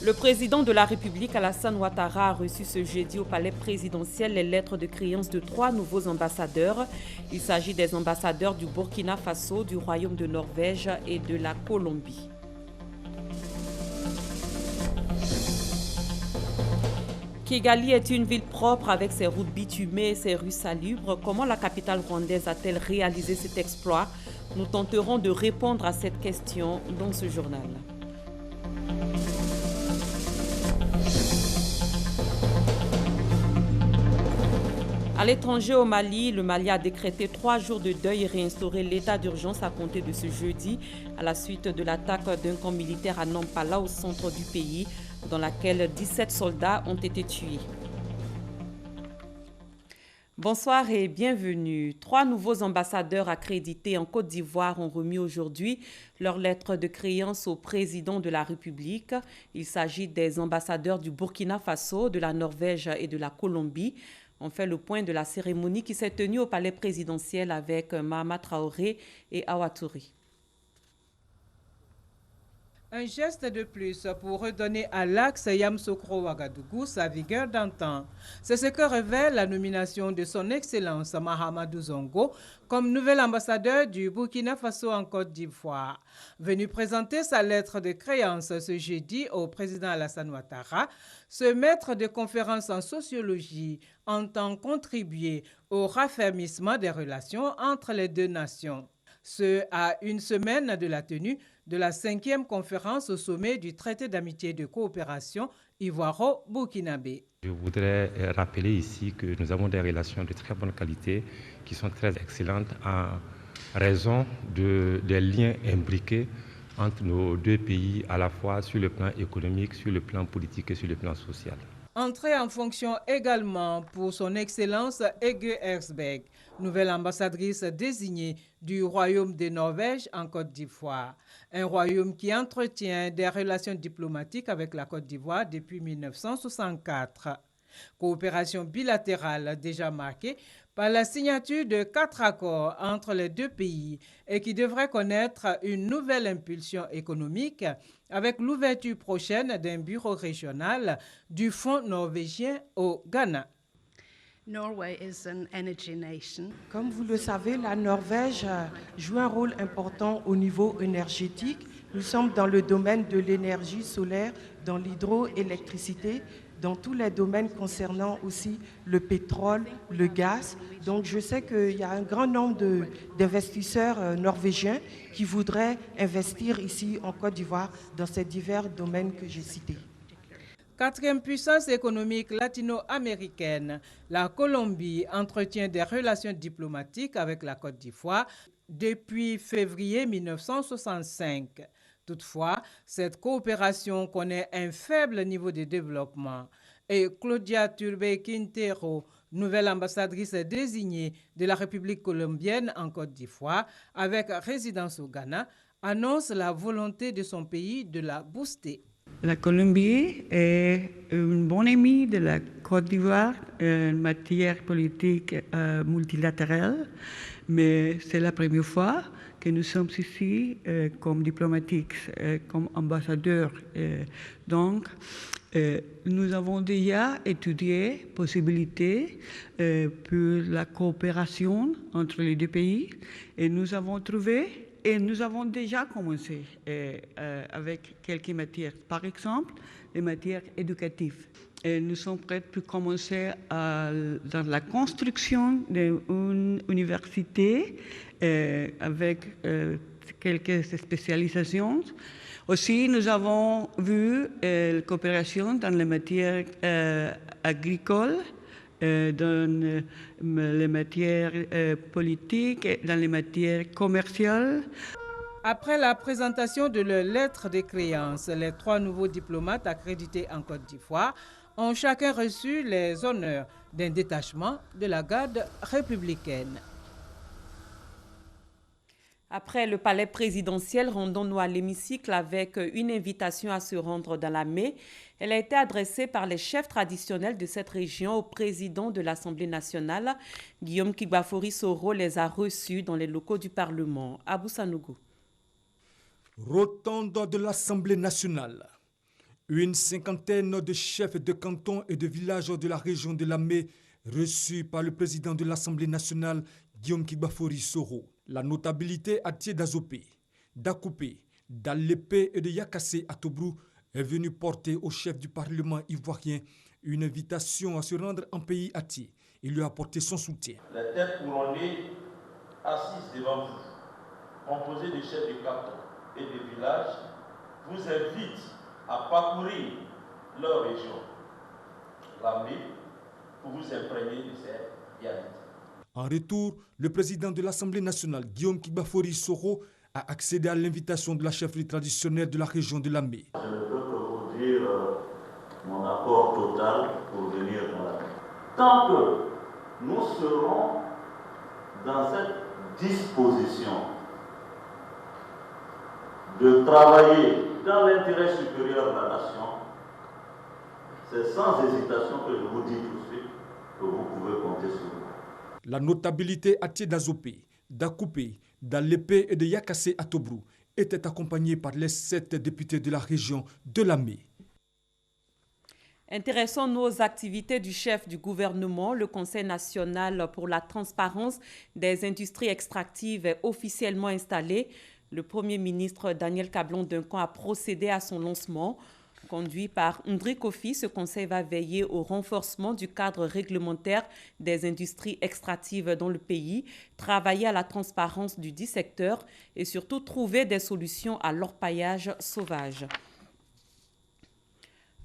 Le président de la République, Alassane Ouattara, a reçu ce jeudi au palais présidentiel les lettres de créance de 3 nouveaux ambassadeurs. Il s'agit des ambassadeurs du Burkina Faso, du Royaume de Norvège et de la Colombie. Kigali est une ville propre avec ses routes bitumées et ses rues salubres. Comment la capitale rwandaise a-t-elle réalisé cet exploit? Nous tenterons de répondre à cette question dans ce journal. À l'étranger au Mali, le Mali a décrété 3 jours de deuil et réinstauré l'état d'urgence à compter de ce jeudi à la suite de l'attaque d'un camp militaire à Nampala au centre du pays dans laquelle 17 soldats ont été tués. Bonsoir et bienvenue. 3 nouveaux ambassadeurs accrédités en Côte d'Ivoire ont remis aujourd'hui leur lettre de créance au président de la République. Il s'agit des ambassadeurs du Burkina Faso, de la Norvège et de la Colombie. On fait le point de la cérémonie qui s'est tenue au palais présidentiel avec Mahama Traoré et Awa Touré. Un geste de plus pour redonner à l'axe Yamoussoukro-Ouagadougou sa vigueur d'antan. C'est ce que révèle la nomination de son Excellence Mahamadou Zongo comme nouvel ambassadeur du Burkina Faso en Côte d'Ivoire. Venu présenter sa lettre de créance ce jeudi au président Alassane Ouattara, ce maître de conférence en sociologie entend contribuer au raffermissement des relations entre les deux nations. Ce à une semaine de la tenue de la 5e conférence au sommet du traité d'amitié et de coopération ivoiro-burkinabé. Je voudrais rappeler ici que nous avons des relations de très bonne qualité qui sont très excellentes en raison des liens imbriqués entre nos deux pays, à la fois sur le plan économique, sur le plan politique et sur le plan social. Entrée en fonction également pour son Excellence Ege Hersberg, nouvelle ambassadrice désignée du Royaume de Norvège en Côte d'Ivoire. Un royaume qui entretient des relations diplomatiques avec la Côte d'Ivoire depuis 1964. Coopération bilatérale déjà marquée par la signature de 4 accords entre les deux pays et qui devrait connaître une nouvelle impulsion économique avec l'ouverture prochaine d'un bureau régional du Fonds norvégien au Ghana. Comme vous le savez, la Norvège joue un rôle important au niveau énergétique. Nous sommes dans le domaine de l'énergie solaire, dans l'hydroélectricité, dans tous les domaines concernant aussi le pétrole, le gaz. Donc je sais qu'il y a un grand nombre d'investisseurs norvégiens qui voudraient investir ici en Côte d'Ivoire dans ces divers domaines que j'ai cités. 4e puissance économique latino-américaine, la Colombie entretient des relations diplomatiques avec la Côte d'Ivoire depuis février 1965. Toutefois, cette coopération connaît un faible niveau de développement et Claudia Turbey Quintero, nouvelle ambassadrice désignée de la République colombienne en Côte d'Ivoire avec résidence au Ghana, annonce la volonté de son pays de la booster. La Colombie est une bonne amie de la Côte d'Ivoire en matière politique multilatérale, mais c'est la première fois que nous sommes ici comme diplomatiques, comme ambassadeurs. Donc, nous avons déjà étudié possibilités pour la coopération entre les deux pays et nous avons trouvé. Et nous avons déjà commencé avec quelques matières. Par exemple, les matières éducatives. Et nous sommes prêts pour commencer dans la construction d'une université avec quelques spécialisations. Aussi, nous avons vu la coopération dans les matières agricoles, dans les matières politiques et dans les matières commerciales. Après la présentation de leur lettre de créance, les 3 nouveaux diplomates accrédités en Côte d'Ivoire ont chacun reçu les honneurs d'un détachement de la garde républicaine. Après le palais présidentiel, rendons-nous à l'hémicycle avec une invitation à se rendre dans la Mée. Elle a été adressée par les chefs traditionnels de cette région au président de l'Assemblée nationale. Guillaume Kigbafori Soro les a reçus dans les locaux du Parlement. Abou Sanougou. Rotonde de l'Assemblée nationale. Une cinquantaine de chefs de canton et de villages de la région de Lamé reçus par le président de l'Assemblée nationale, Guillaume Kigbafori Soro. La notabilité Atie d'Azopé, d'Akoupé, d'Alépé et de Yakassé à Tobrou est venue porter au chef du Parlement ivoirien une invitation à se rendre en pays Atie et lui apporter son soutien. Les têtes couronnées assises devant vous, composées de chefs de canton et de villages, vous invitent à parcourir leur région, Lamé, pour vous imprégner de ces réalités. En retour, le président de l'Assemblée nationale, Guillaume Kigbafori Soro, a accédé à l'invitation de la chefferie traditionnelle de la région de Lamé. Je ne peux que vous dire mon accord total pour venir dans Lamé. Tant que nous serons dans cette disposition de travailler dans l'intérêt supérieur de la nation, c'est sans hésitation que je vous dis tout de suite que vous pouvez compter sur moi. La notabilité Atie d'Azopé, d'Akoupé, d'Alépé et de Yakassé à Tobrou était accompagnée par les 7 députés de la région de Lamé. Intéressons-nous aux activités du chef du gouvernement. Le Conseil national pour la transparence des industries extractives est officiellement installé. Le Premier ministre Daniel Kablon-Duncan a procédé à son lancement. Conduit par Ndri Kofi, ce conseil va veiller au renforcement du cadre réglementaire des industries extractives dans le pays, travailler à la transparence du dit secteur et surtout trouver des solutions à l'orpaillage sauvage.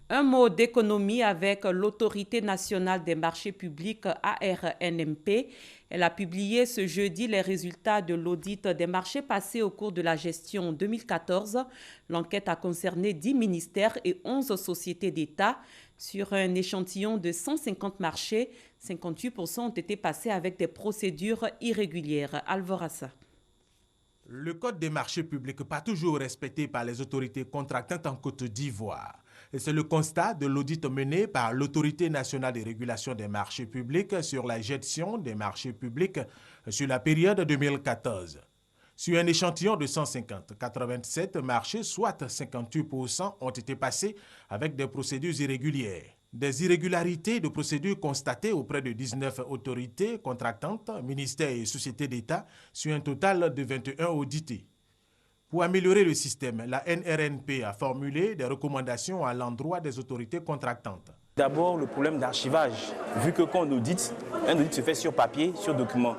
Un mot d'économie avec l'Autorité nationale des marchés publics ARNMP. Elle a publié ce jeudi les résultats de l'audit des marchés passés au cours de la gestion 2014. L'enquête a concerné 10 ministères et 11 sociétés d'État. Sur un échantillon de 150 marchés, 58% ont été passés avec des procédures irrégulières. Alvorassa. Le code des marchés publics pas toujours respecté par les autorités contractantes en Côte d'Ivoire. Et c'est le constat de l'audit mené par l'Autorité nationale de régulation des marchés publics sur la gestion des marchés publics sur la période 2014. Sur un échantillon de 150, 87 marchés, soit 58%, ont été passés avec des procédures irrégulières. Des irrégularités de procédures constatées auprès de 19 autorités contractantes, ministères et sociétés d'État, sur un total de 21 audités. Pour améliorer le système, la NRNP a formulé des recommandations à l'endroit des autorités contractantes. D'abord, le problème d'archivage. Vu que quand on audite, un audit se fait sur papier, sur document.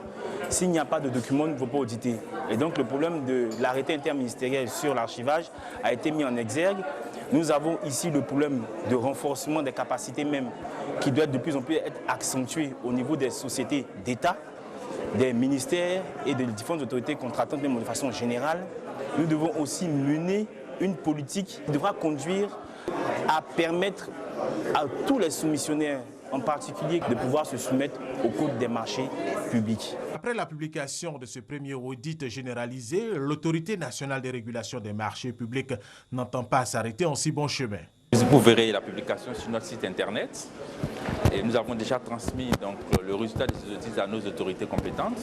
S'il n'y a pas de document, on ne peut pas auditer. Et donc, le problème de l'arrêté interministériel sur l'archivage a été mis en exergue. Nous avons ici le problème de renforcement des capacités même qui doit de plus en plus être accentué au niveau des sociétés d'État, des ministères et des différentes autorités contractantes, même de façon générale. Nous devons aussi mener une politique qui devra conduire à permettre à tous les soumissionnaires, en particulier, de pouvoir se soumettre au code des marchés publics. Après la publication de ce premier audit généralisé, l'Autorité nationale de régulation des marchés publics n'entend pas s'arrêter en si bon chemin. Vous verrez la publication sur notre site internet. Et nous avons déjà transmis donc, le résultat de ces audits à nos autorités compétentes.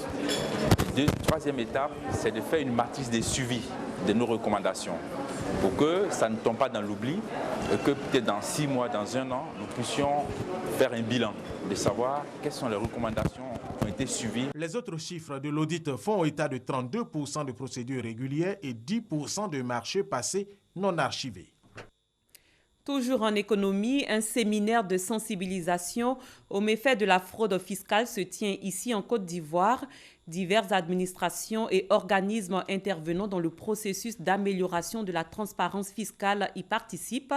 Troisième étape, c'est de faire une matrice de suivi de nos recommandations pour que ça ne tombe pas dans l'oubli et que peut-être dans 6 mois, dans 1 an, nous puissions faire un bilan de savoir quelles sont les recommandations qui ont été suivies. Les autres chiffres de l'audit font état de 32% de procédures régulières et 10% de marchés passés non archivés. Toujours en économie, un séminaire de sensibilisation aux méfaits de la fraude fiscale se tient ici en Côte d'Ivoire. Diverses administrations et organismes intervenant dans le processus d'amélioration de la transparence fiscale y participent.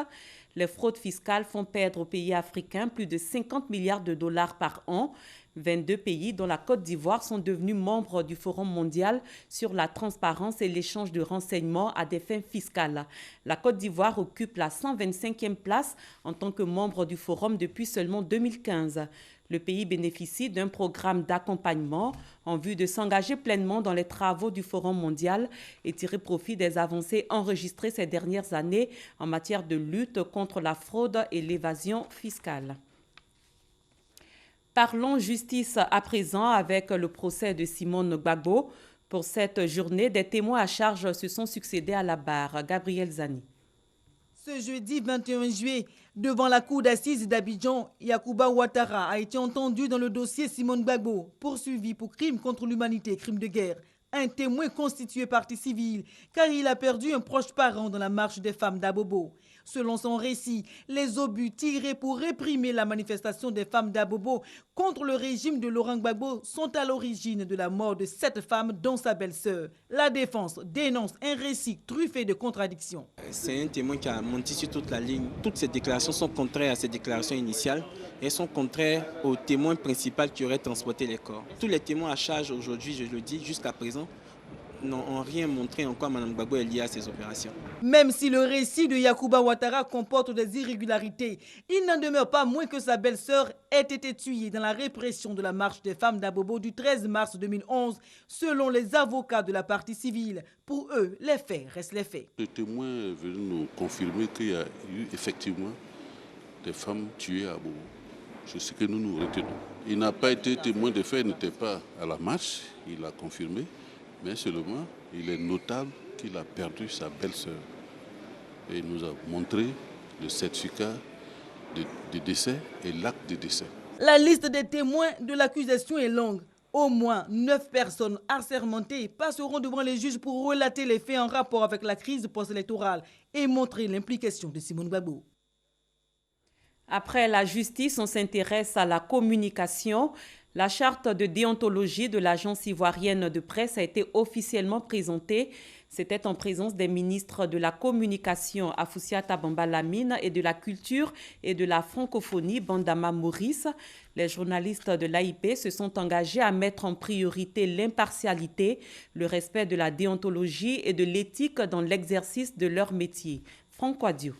Les fraudes fiscales font perdre aux pays africains plus de 50 milliards de dollars par an. 22 pays, dont la Côte d'Ivoire, sont devenus membres du Forum mondial sur la transparence et l'échange de renseignements à des fins fiscales. La Côte d'Ivoire occupe la 125e place en tant que membre du Forum depuis seulement 2015. Le pays bénéficie d'un programme d'accompagnement en vue de s'engager pleinement dans les travaux du Forum mondial et tirer profit des avancées enregistrées ces dernières années en matière de lutte contre la fraude et l'évasion fiscale. Parlons justice à présent avec le procès de Simone Gbagbo. Pour cette journée, des témoins à charge se sont succédés à la barre. Gabriel Zani. Ce jeudi 21 juillet, devant la cour d'assises d'Abidjan, Yacouba Ouattara a été entendu dans le dossier Simone Gbagbo, poursuivi pour crimes contre l'humanité et crimes de guerre. Un témoin constitué partie civile, car il a perdu un proche parent dans la marche des femmes d'Abobo. Selon son récit, les obus tirés pour réprimer la manifestation des femmes d'Abobo contre le régime de Laurent Gbagbo sont à l'origine de la mort de 7 femmes, dont sa belle-sœur. La défense dénonce un récit truffé de contradictions. C'est un témoin qui a menti sur toute la ligne. Toutes ces déclarations sont contraires à ses déclarations initiales et sont contraires au témoin principal qui aurait transporté les corps. Tous les témoins à charge aujourd'hui, je le dis, jusqu'à présent, n'ont rien montré en quoi Mme Gbagbo est liée à ces opérations. Même si le récit de Yacouba Ouattara comporte des irrégularités, il n'en demeure pas moins que sa belle-sœur ait été tuée dans la répression de la marche des femmes d'Abobo du 13 mars 2011, selon les avocats de la partie civile. Pour eux, les faits restent les faits. Le témoin est venu nous confirmer qu'il y a eu effectivement des femmes tuées à Abobo. C'est ce que nous nous retenons. Il n'a pas été témoin des faits, il n'était pas à la marche, il a confirmé. Mais seulement, il est notable qu'il a perdu sa belle-sœur. Et il nous a montré le certificat de décès et l'acte de décès. La liste des témoins de l'accusation est longue. Au moins 9 personnes assermentées passeront devant les juges pour relater les faits en rapport avec la crise post-électorale et montrer l'implication de Simone Gbagbo. Après la justice, on s'intéresse à la communication. La charte de déontologie de l'agence ivoirienne de presse a été officiellement présentée. C'était en présence des ministres de la communication Afoussiata Bamba Lamine et de la culture et de la francophonie Bandama Maurice. Les journalistes de l'AIP se sont engagés à mettre en priorité l'impartialité, le respect de la déontologie et de l'éthique dans l'exercice de leur métier. Franck Quadio.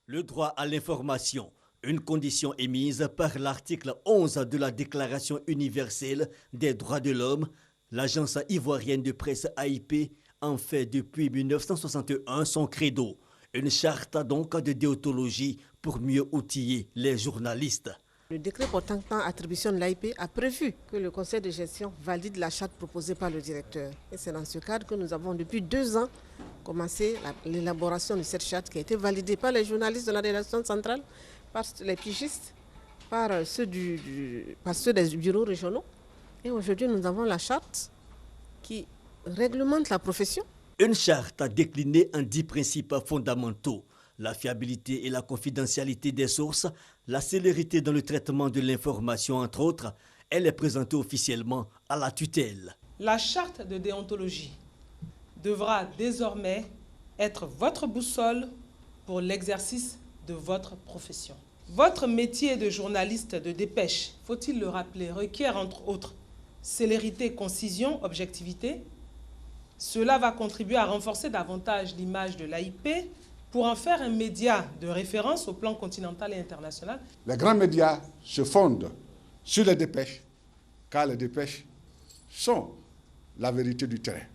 Le droit à l'information, une condition émise par l'article 11 de la Déclaration universelle des droits de l'homme, l'agence ivoirienne de presse AIP en fait depuis 1961 son credo, une charte donc de déontologie pour mieux outiller les journalistes. Le décret portant attribution de l'AIP a prévu que le conseil de gestion valide la charte proposée par le directeur. Et c'est dans ce cadre que nous avons depuis 2 ans commencé l'élaboration de cette charte qui a été validée par les journalistes de la rédaction centrale, par les pigistes, par ceux des bureaux régionaux. Et aujourd'hui, nous avons la charte qui réglemente la profession. Une charte déclinée en 10 principes fondamentaux. La fiabilité et la confidentialité des sources, la célérité dans le traitement de l'information, entre autres, elle est présentée officiellement à la tutelle. La charte de déontologie devra désormais être votre boussole pour l'exercice de votre profession. Votre métier de journaliste de dépêche, faut-il le rappeler, requiert entre autres célérité, concision, objectivité. Cela va contribuer à renforcer davantage l'image de l'AIP pour en faire un média de référence au plan continental et international. Les grands médias se fondent sur les dépêches, car les dépêches sont la vérité du terrain.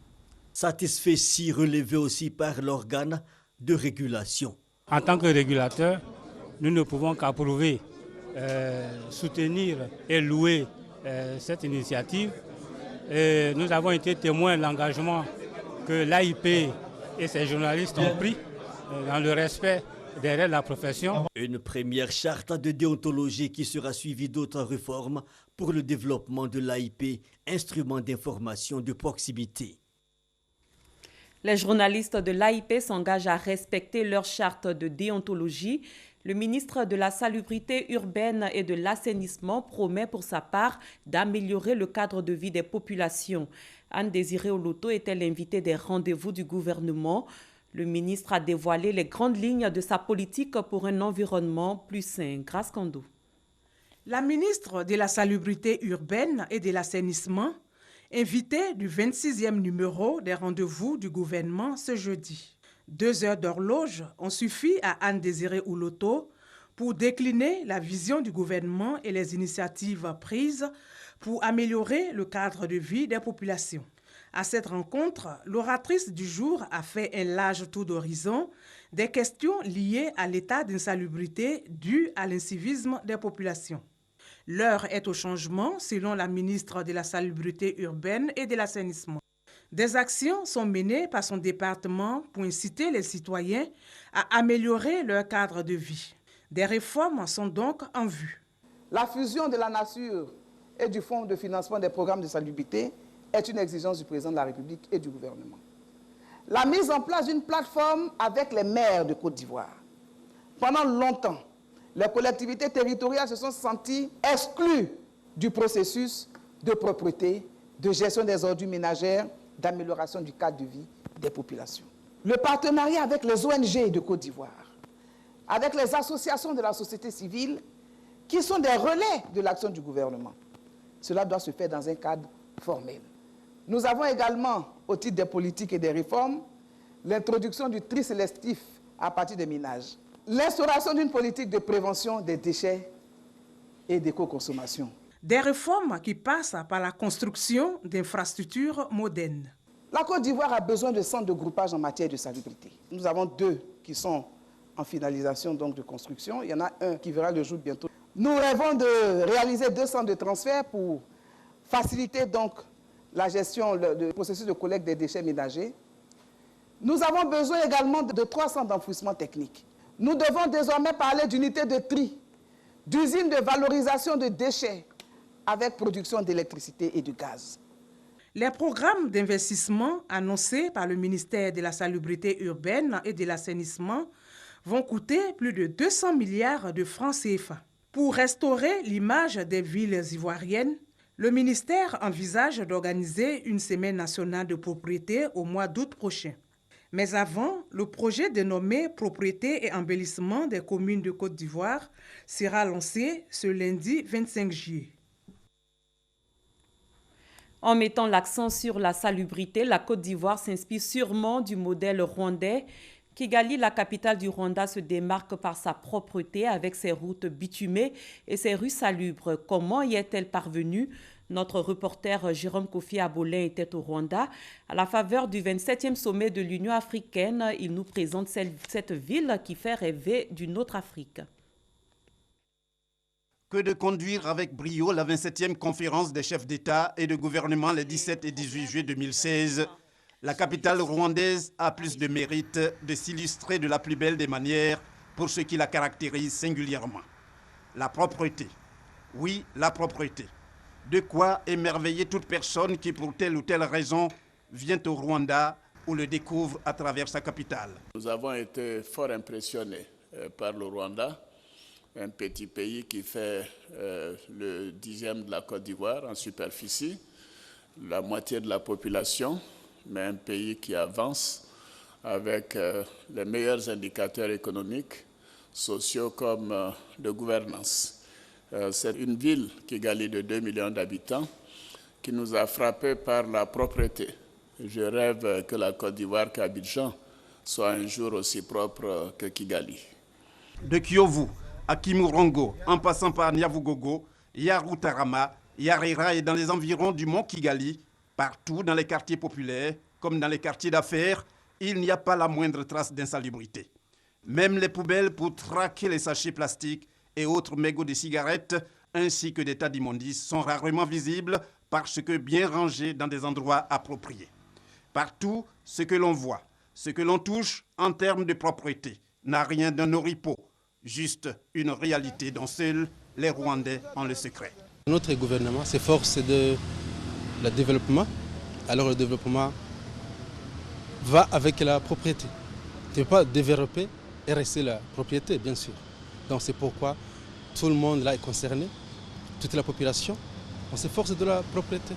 Satisfait si relevé aussi par l'organe de régulation. En tant que régulateur, nous ne pouvons qu'approuver, soutenir et louer cette initiative. Et nous avons été témoins de l'engagement que l'AIP et ses journalistes ont pris dans le respect des règles de la profession. Une première charte de déontologie qui sera suivie d'autres réformes pour le développement de l'AIP, instrument d'information de proximité. Les journalistes de l'AIP s'engagent à respecter leur charte de déontologie. Le ministre de la Salubrité urbaine et de l'Assainissement promet pour sa part d'améliorer le cadre de vie des populations. Anne-Désirée Oloto était l'invitée des rendez-vous du gouvernement. Le ministre a dévoilé les grandes lignes de sa politique pour un environnement plus sain. Grâce Kando. La ministre de la Salubrité urbaine et de l'Assainissement, invitée du 26e numéro des rendez-vous du gouvernement ce jeudi. 2 heures d'horloge ont suffi à Anne-Désirée Oloto pour décliner la vision du gouvernement et les initiatives prises pour améliorer le cadre de vie des populations. À cette rencontre, l'oratrice du jour a fait un large tour d'horizon des questions liées à l'état d'insalubrité dû à l'incivisme des populations. L'heure est au changement, selon la ministre de la Salubrité urbaine et de l'Assainissement. Des actions sont menées par son département pour inciter les citoyens à améliorer leur cadre de vie. Des réformes sont donc en vue. La fusion de la nature et du Fonds de financement des programmes de salubrité est une exigence du président de la République et du gouvernement. La mise en place d'une plateforme avec les maires de Côte d'Ivoire. Pendant longtemps, les collectivités territoriales se sont senties exclues du processus de propreté, de gestion des ordures ménagères, d'amélioration du cadre de vie des populations. Le partenariat avec les ONG de Côte d'Ivoire, avec les associations de la société civile, qui sont des relais de l'action du gouvernement. Cela doit se faire dans un cadre formel. Nous avons également, au titre des politiques et des réformes, l'introduction du tri sélectif à partir des ménages, l'instauration d'une politique de prévention des déchets et d'éco-consommation. Des réformes qui passent par la construction d'infrastructures modernes. La Côte d'Ivoire a besoin de centres de groupage en matière de salubrité. Nous avons 2 qui sont en finalisation donc, de construction. Il y en a un qui verra le jour bientôt. Nous rêvons de réaliser 2 centres de transfert pour faciliter donc la gestion, le processus de collecte des déchets ménagers. Nous avons besoin également de 3 centres d'enfouissement technique. Nous devons désormais parler d'unités de tri, d'usines de valorisation de déchets avec production d'électricité et de gaz. Les programmes d'investissement annoncés par le ministère de la Salubrité urbaine et de l'assainissement vont coûter plus de 200 milliards de francs CFA. Pour restaurer l'image des villes ivoiriennes, le ministère envisage d'organiser une semaine nationale de propriété au mois d'août prochain. Mais avant, le projet dénommé Propriété et embellissement des communes de Côte d'Ivoire sera lancé ce lundi 25 juillet. En mettant l'accent sur la salubrité, la Côte d'Ivoire s'inspire sûrement du modèle rwandais. Kigali, la capitale du Rwanda, se démarque par sa propreté avec ses routes bitumées et ses rues salubres. Comment y est-elle parvenue? Notre reporter Jérôme Kofi Abolin était au Rwanda. À la faveur du 27e sommet de l'Union africaine, il nous présente cette ville qui fait rêver d'une autre Afrique. Que de conduire avec brio la 27e conférence des chefs d'État et de gouvernement les 17 et 18 juillet 2016. La capitale rwandaise a plus de mérite de s'illustrer de la plus belle des manières pour ce qui la caractérise singulièrement. La propreté. Oui, la propreté. De quoi émerveiller toute personne qui, pour telle ou telle raison, vient au Rwanda ou le découvre à travers sa capitale. Nous avons été fort impressionnés par le Rwanda, un petit pays qui fait le 10e de la Côte d'Ivoire en superficie, la moitié de la population, mais un pays qui avance avec les meilleurs indicateurs économiques, sociaux comme de gouvernance. C'est une ville, Kigali, de 2 millions d'habitants, qui nous a frappés par la propreté. Je rêve que la Côte d'Ivoire, qu'Abidjan, soit un jour aussi propre que Kigali. De Kyovu à Kimurongo, en passant par Nyavugogo, Yarutarama, Yarira et dans les environs du mont Kigali, partout dans les quartiers populaires, comme dans les quartiers d'affaires, il n'y a pas la moindre trace d'insalubrité. Même les poubelles pour traquer les sachets plastiques et autres mégots de cigarettes, ainsi que des tas d'immondices, sont rarement visibles parce que bien rangés dans des endroits appropriés. Partout, ce que l'on voit, ce que l'on touche en termes de propreté, n'a rien d'un oripeau, juste une réalité dont seuls les Rwandais ont le secret. Notre gouvernement s'efforce de le développement. Alors le développement va avec la propriété. Tu ne peux pas développer et rester la propriété, bien sûr. Donc c'est pourquoi tout le monde là est concerné, toute la population. On s'efforce de la propriété.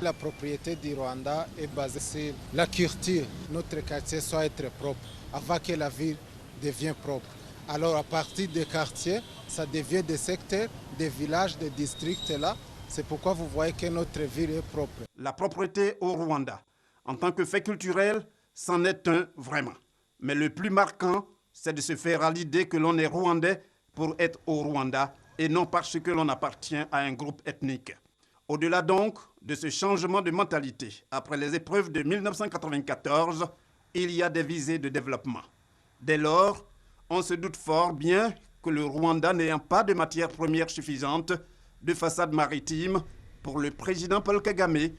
La propriété du Rwanda est basée sur la culture. Notre quartier doit être propre avant que la ville devienne propre. Alors à partir des quartiers, ça devient des secteurs, des villages, des districts là. C'est pourquoi vous voyez que notre ville est propre. La propreté au Rwanda, en tant que fait culturel, c'en est un vraiment. Mais le plus marquant, c'est de se faire à l'idée que l'on est rwandais pour être au Rwanda et non parce que l'on appartient à un groupe ethnique. Au-delà donc de ce changement de mentalité, après les épreuves de 1994, il y a des visées de développement. Dès lors, on se doute fort bien que le Rwanda n'ayant pas de matières premières suffisantes, de façade maritime, pour le président Paul Kagame,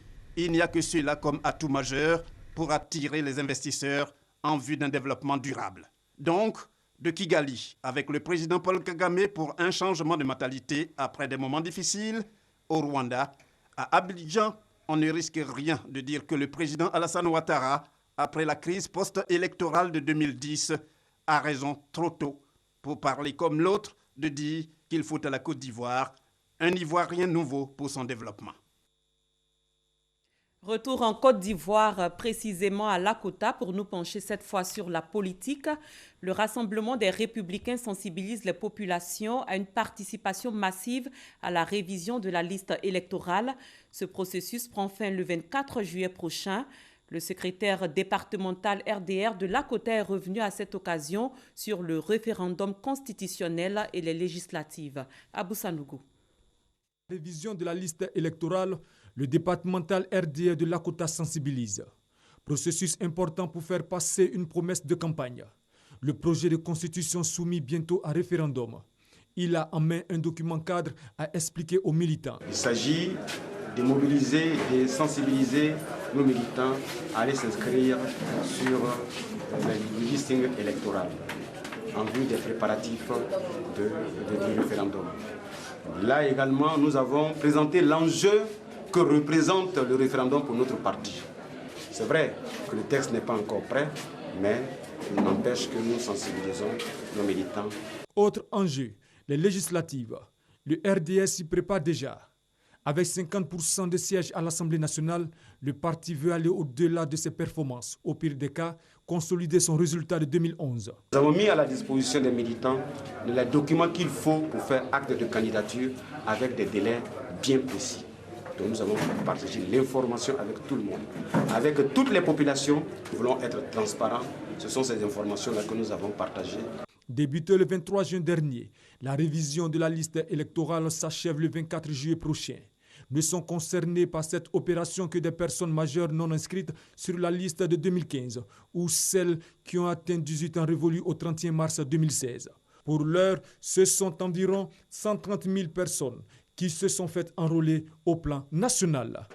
Il n'y a que cela comme atout majeur pour attirer les investisseurs en vue d'un développement durable. Donc, de Kigali, avec le président Paul Kagame pour un changement de mentalité après des moments difficiles, au Rwanda, à Abidjan, on ne risque rien de dire que le président Alassane Ouattara, après la crise post-électorale de 2010, a raison trop tôt pour parler comme l'autre de dire qu'il faut à la Côte d'Ivoire un Ivoirien nouveau pour son développement. Retour en Côte d'Ivoire, précisément à Lakota, pour nous pencher cette fois sur la politique. Le Rassemblement des Républicains sensibilise les populations à une participation massive à la révision de la liste électorale. Ce processus prend fin le 24 juillet prochain. Le secrétaire départemental RDR de Lakota est revenu à cette occasion sur le référendum constitutionnel et les législatives. Abou Sanougou. Révision de la liste électorale, le départemental RDR de Lakota sensibilise. Processus important pour faire passer une promesse de campagne. Le projet de constitution soumis bientôt à référendum. Il a en main un document cadre à expliquer aux militants. Il s'agit de mobiliser et de sensibiliser nos militants à aller s'inscrire sur le listing électoral en vue des préparatifs du référendum. Là également, nous avons présenté l'enjeu que représente le référendum pour notre parti. C'est vrai que le texte n'est pas encore prêt, mais il n'empêche que nous sensibilisons nos militants. Autre enjeu, les législatives. Le RDS s'y prépare déjà. Avec 50% de sièges à l'Assemblée nationale, le parti veut aller au-delà de ses performances. Au pire des cas, consolider son résultat de 2011. Nous avons mis à la disposition des militants les documents qu'il faut pour faire acte de candidature avec des délais bien précis. Donc nous avons partagé l'information avec tout le monde, avec toutes les populations. Nous voulons être transparents. Ce sont ces informations-là que nous avons partagées. Débutée le 23 juin dernier, la révision de la liste électorale s'achève le 24 juillet prochain. Ne sont concernés par cette opération que des personnes majeures non inscrites sur la liste de 2015 ou celles qui ont atteint 18 ans révolus au 31 mars 2016. Pour l'heure, ce sont environ 130 000 personnes qui se sont faites enrôler au plan national.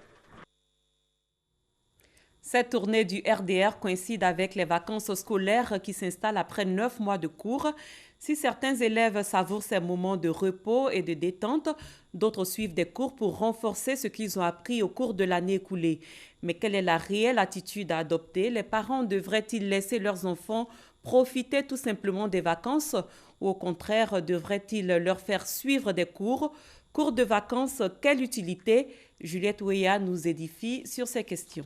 Cette tournée du RDR coïncide avec les vacances scolaires qui s'installent après 9 mois de cours. Si certains élèves savourent ces moments de repos et de détente, d'autres suivent des cours pour renforcer ce qu'ils ont appris au cours de l'année écoulée. Mais quelle est la réelle attitude à adopter? Les parents devraient-ils laisser leurs enfants profiter tout simplement des vacances ou au contraire devraient-ils leur faire suivre des cours? Cours de vacances, quelle utilité? Juliette Ouéa nous édifie sur ces questions.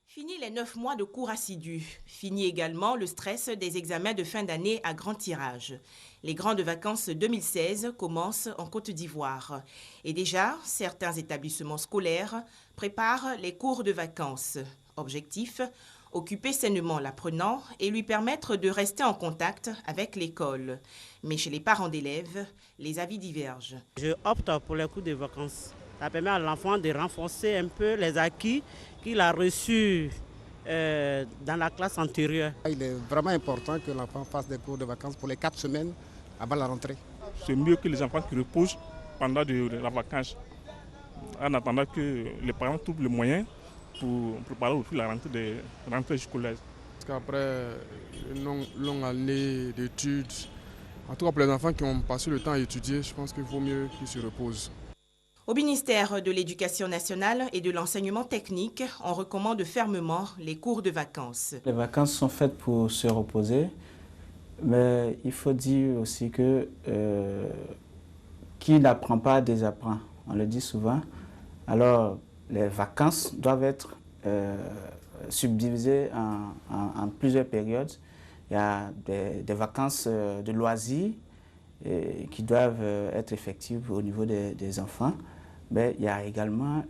Fini les 9 mois de cours assidus. Fini également le stress des examens de fin d'année à grand tirage. Les grandes vacances 2016 commencent en Côte d'Ivoire. Et déjà, certains établissements scolaires préparent les cours de vacances. Objectif, occuper sainement l'apprenant et lui permettre de rester en contact avec l'école. Mais chez les parents d'élèves, les avis divergent. Je opte pour les cours de vacances. Ça permet à l'enfant de renforcer un peu les acquis qu'il a reçus dans la classe antérieure. Il est vraiment important que l'enfant fasse des cours de vacances pour les 4 semaines avant la rentrée. C'est mieux que les enfants qui reposent pendant la vacance, en attendant que les parents trouvent le moyen pour préparer aussi la rentrée scolaire. Parce qu'après une longue année d'études, en tout cas pour les enfants qui ont passé le temps à étudier, je pense qu'il vaut mieux qu'ils se reposent. Au ministère de l'Éducation nationale et de l'enseignement technique, on recommande fermement les cours de vacances. Les vacances sont faites pour se reposer, mais il faut dire aussi que qui n'apprend pas désapprend, on le dit souvent. Alors les vacances doivent être subdivisées en plusieurs périodes. Il y a des vacances de loisirs qui doivent être effectives au niveau des enfants. Mais il y a également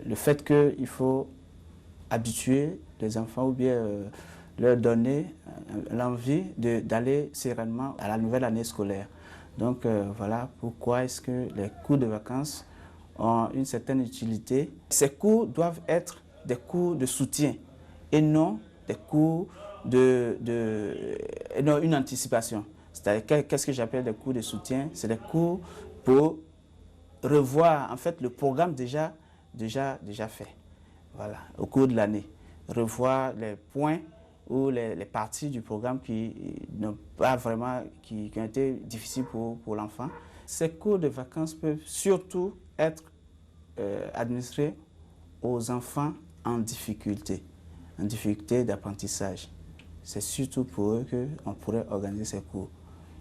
le fait qu'il faut habituer les enfants ou bien leur donner l'envie d'aller sereinement à la nouvelle année scolaire. Donc voilà pourquoi est-ce que les cours de vacances ont une certaine utilité. Ces cours doivent être des cours de soutien et non des cours non, une anticipation. C'est-à-dire, qu'est-ce que j'appelle des cours de soutien? C'est des cours pour revoir en fait le programme déjà déjà fait, voilà, au cours de l'année. Revoir les points ou les parties du programme qui n'ont pas vraiment, qui ont été difficiles pour l'enfant. Ces cours de vacances peuvent surtout être administrés aux enfants en difficulté d'apprentissage. C'est surtout pour eux qu'on pourrait organiser ces cours,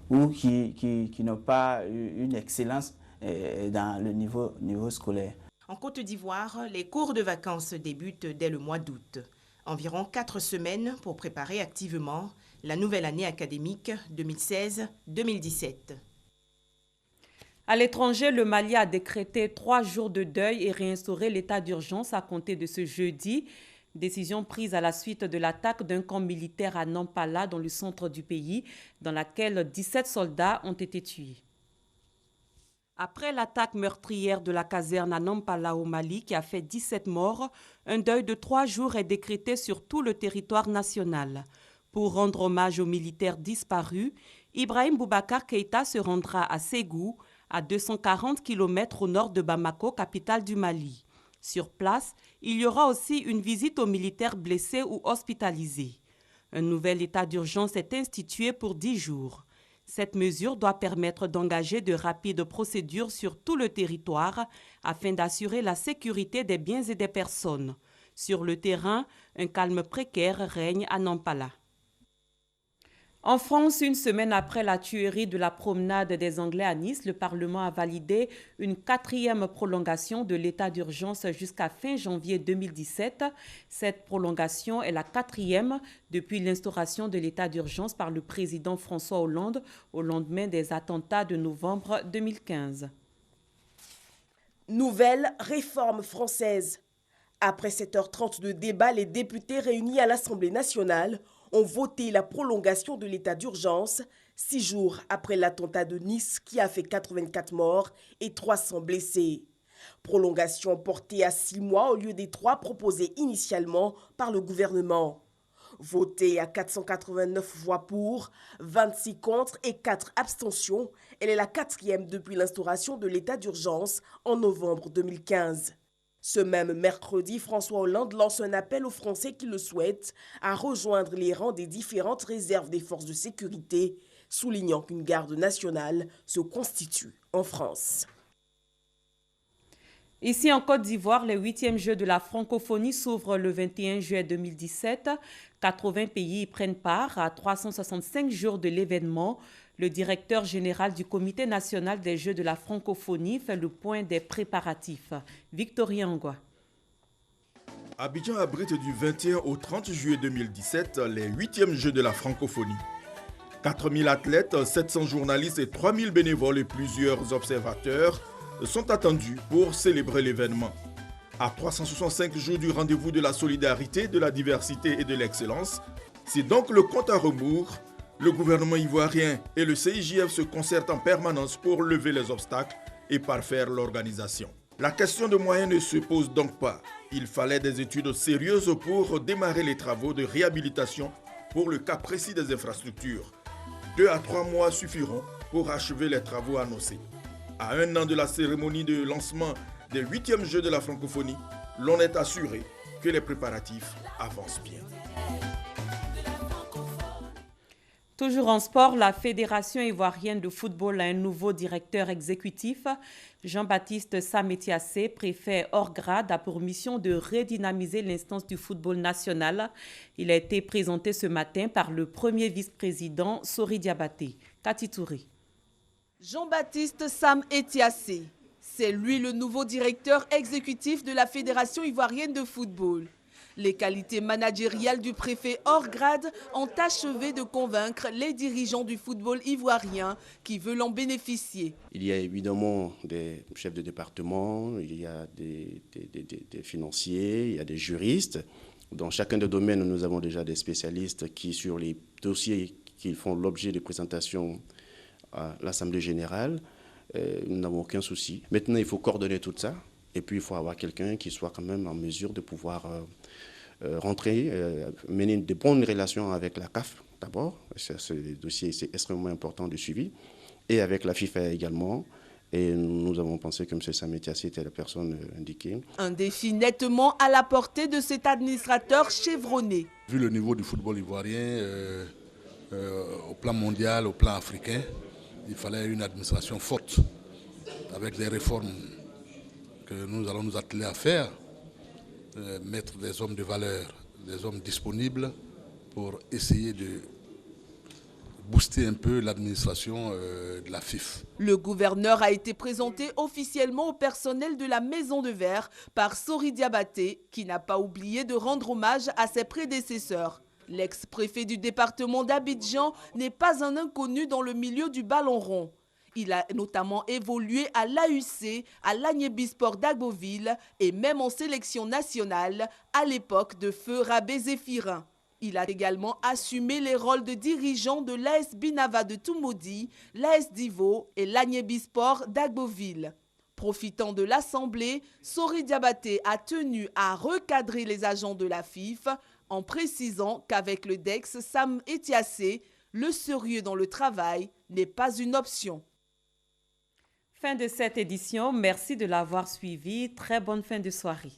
ou qui n'ont pas une excellence dans le niveau scolaire. En Côte d'Ivoire, les cours de vacances débutent dès le mois d'août. Environ 4 semaines pour préparer activement la nouvelle année académique 2016-2017. À l'étranger, le Mali a décrété 3 jours de deuil et réinstauré l'état d'urgence à compter de ce jeudi. Décision prise à la suite de l'attaque d'un camp militaire à Nampala, dans le centre du pays, dans laquelle 17 soldats ont été tués. Après l'attaque meurtrière de la caserne à Nampala au Mali qui a fait 17 morts, un deuil de 3 jours est décrété sur tout le territoire national. Pour rendre hommage aux militaires disparus, Ibrahim Boubacar Keïta se rendra à Ségou, à 240 km au nord de Bamako, capitale du Mali. Sur place, il y aura aussi une visite aux militaires blessés ou hospitalisés. Un nouvel état d'urgence est institué pour 10 jours. Cette mesure doit permettre d'engager de rapides procédures sur tout le territoire afin d'assurer la sécurité des biens et des personnes. Sur le terrain, un calme précaire règne à Nampala. En France, une semaine après la tuerie de la promenade des Anglais à Nice, le Parlement a validé une 4e prolongation de l'état d'urgence jusqu'à fin janvier 2017. Cette prolongation est la 4e depuis l'instauration de l'état d'urgence par le président François Hollande au lendemain des attentats de novembre 2015. Nouvelle réforme française. Après 7h30 de débat, les députés réunis à l'Assemblée nationale ont voté la prolongation de l'état d'urgence 6 jours après l'attentat de Nice qui a fait 84 morts et 300 blessés. Prolongation portée à 6 mois au lieu des 3 proposés initialement par le gouvernement. Votée à 489 voix pour, 26 contre et 4 abstentions, elle est la 4e depuis l'instauration de l'état d'urgence en novembre 2015. Ce même mercredi, François Hollande lance un appel aux Français qui le souhaitent à rejoindre les rangs des différentes réserves des forces de sécurité, soulignant qu'une garde nationale se constitue en France. Ici en Côte d'Ivoire, les 8e Jeux de la francophonie s'ouvrent le 21 juillet 2017. 80 pays y prennent part à 365 jours de l'événement. Le directeur général du Comité national des Jeux de la francophonie fait le point des préparatifs. Victorien Ngwa. Abidjan abrite du 21 au 30 juillet 2017 les 8e Jeux de la francophonie. 4000 athlètes, 700 journalistes et 3000 bénévoles et plusieurs observateurs sont attendus pour célébrer l'événement. À 365 jours du rendez-vous de la solidarité, de la diversité et de l'excellence, c'est donc le compte à rebours. Le gouvernement ivoirien et le CIJF se concertent en permanence pour lever les obstacles et parfaire l'organisation. La question de moyens ne se pose donc pas. Il fallait des études sérieuses pour démarrer les travaux de réhabilitation pour le cas précis des infrastructures. 2 à 3 mois suffiront pour achever les travaux annoncés. À 1 an de la cérémonie de lancement des 8e Jeux de la francophonie, l'on est assuré que les préparatifs avancent bien. Toujours en sport, la Fédération ivoirienne de football a un nouveau directeur exécutif. Jean-Baptiste Sametiassé, préfet hors grade, a pour mission de redynamiser l'instance du football national. Il a été présenté ce matin par le premier vice-président Sori Diabaté. Tati Touré. Jean-Baptiste Sametiassé, c'est lui le nouveau directeur exécutif de la Fédération ivoirienne de football. Les qualités managériales du préfet hors grade ont achevé de convaincre les dirigeants du football ivoirien qui veulent en bénéficier. Il y a évidemment des chefs de département, il y a des financiers, il y a des juristes. Dans chacun des domaines, nous avons déjà des spécialistes qui, sur les dossiers qui font l'objet de présentation à l'Assemblée générale, nous n'avons aucun souci. Maintenant, il faut coordonner tout ça. Et puis, il faut avoir quelqu'un qui soit quand même en mesure de pouvoir mener de bonnes relations avec la CAF, d'abord. Ce dossier, c'est extrêmement important de suivi. Et avec la FIFA également. Et nous avons pensé que M. Sametiassi était la personne indiquée. Un défi nettement à la portée de cet administrateur chevronné. Vu le niveau du football ivoirien, au plan mondial, au plan africain, il fallait une administration forte, avec des réformes que nous allons nous atteler à faire, mettre des hommes de valeur, des hommes disponibles pour essayer de booster un peu l'administration de la FIF. Le gouverneur a été présenté officiellement au personnel de la Maison de Verre par Sori Diabaté, qui n'a pas oublié de rendre hommage à ses prédécesseurs. L'ex-préfet du département d'Abidjan n'est pas un inconnu dans le milieu du ballon rond. Il a notamment évolué à l'AUC, à l'Agnébi-Sport d'Agboville et même en sélection nationale à l'époque de Feu Rabé Zéphirin. Il a également assumé les rôles de dirigeant de l'AS Binava de Toumoudi, l'AS Divo et l'Agnébi-Sport d'Agboville. Profitant de l'Assemblée, Sori Diabaté a tenu à recadrer les agents de la FIF en précisant qu'avec le DEX Sam Etiassé, le sérieux dans le travail n'est pas une option. Fin de cette édition, merci de l'avoir suivi. Très bonne fin de soirée.